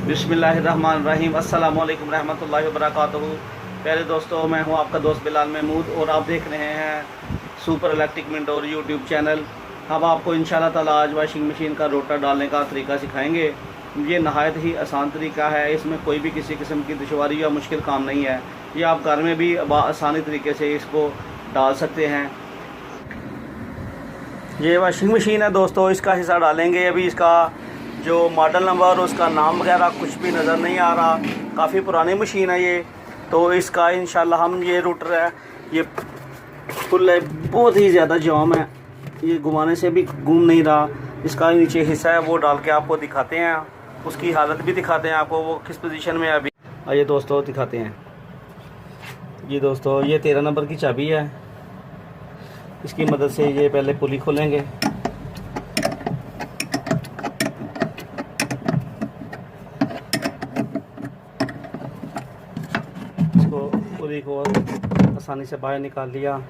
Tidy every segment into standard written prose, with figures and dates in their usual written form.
बिस्मिल्लाहिर्रहमानिर्रहीम। अस्सलामुअलैकुम रहमतुल्लाहि व बरकातुहू। प्यारे दोस्तों, मैं हूं आपका दोस्त बिलाल महमूद और आप देख रहे हैं सुपर इलेक्ट्रिक मिनटोर यूट्यूब चैनल। हम आपको इंशाल्लाह ताला आज वॉशिंग मशीन का रोटर डालने का तरीका सिखाएंगे। ये नहायत ही आसान तरीका है, इसमें कोई भी किसी किस्म की दुश्वारी या मुश्किल काम नहीं है। ये आप घर में भी आसानी तरीके से इसको डाल सकते हैं। ये वॉशिंग मशीन है दोस्तों, इसका हिस्सा डालेंगे। अभी इसका जो मॉडल नंबर उसका नाम वगैरह कुछ भी नज़र नहीं आ रहा, काफ़ी पुरानी मशीन है ये। तो इसका इंशाल्लाह हम ये रूटर है, ये फुल है, बहुत ही ज़्यादा जाम है, ये घुमाने से भी घूम नहीं रहा। इसका नीचे हिस्सा है वो डाल के आपको दिखाते हैं, उसकी हालत भी दिखाते हैं आपको, वो किस पोजीशन में है अभी। आइए दोस्तों दिखाते हैं। ये दोस्तों ये 13 नंबर की चाबी है, इसकी मदद से ये पहले पुली खोलेंगे। इसको पुली को आसानी से बाहर निकाल लिया।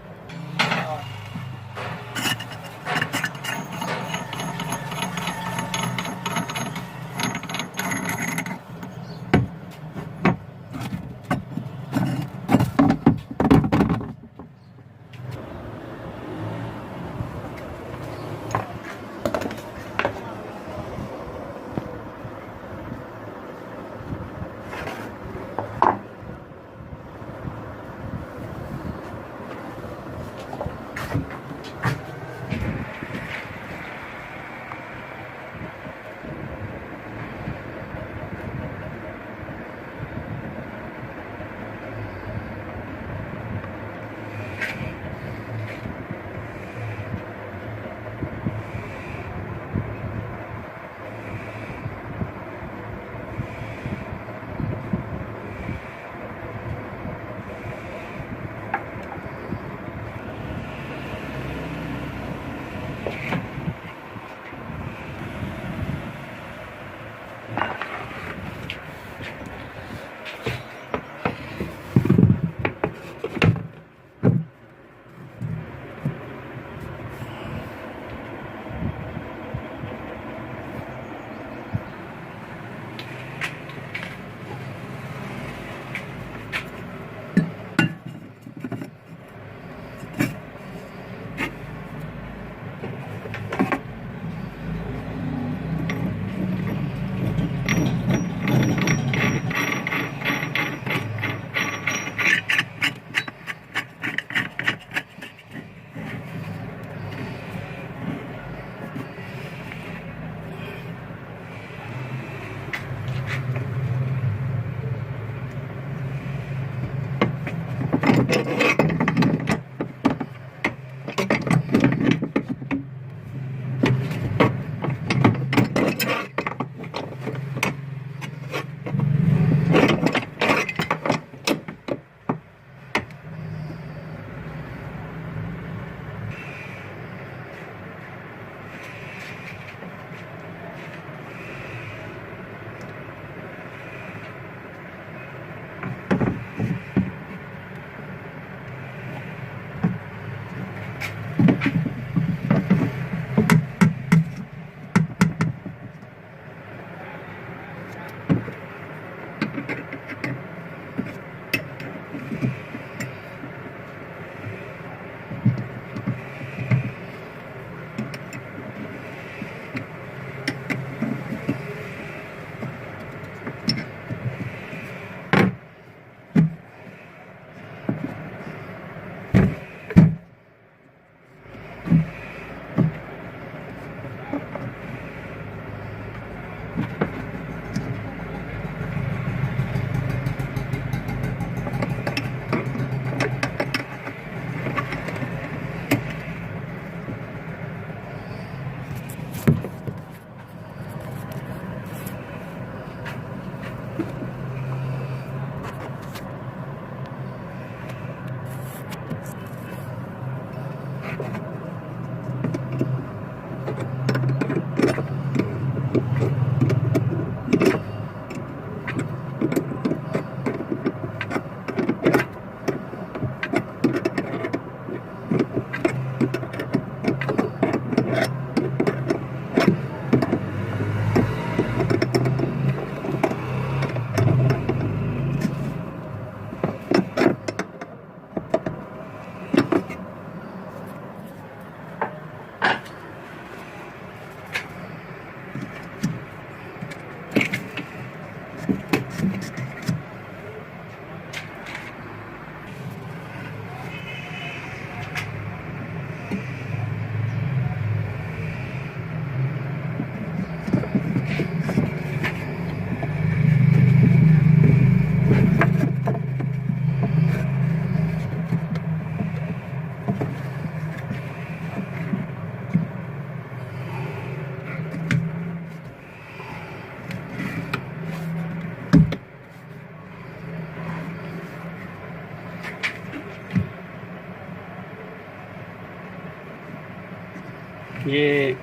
ये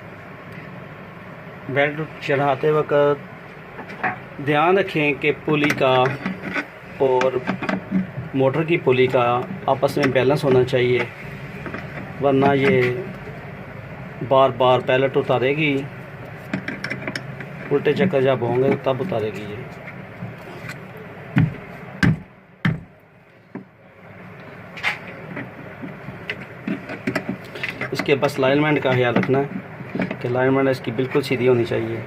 बेल्ट चढ़ाते वक्त ध्यान रखें कि पुली का और मोटर की पुली का आपस में बैलेंस होना चाहिए, वरना ये बार बार पैलेट उतारेगी। उल्टे चक्कर जब होंगे तब उतारेगी ये। इसके बस अलाइनमेंट का ख्याल रखना है कि अलाइनमेंट इसकी बिल्कुल सीधी होनी चाहिए।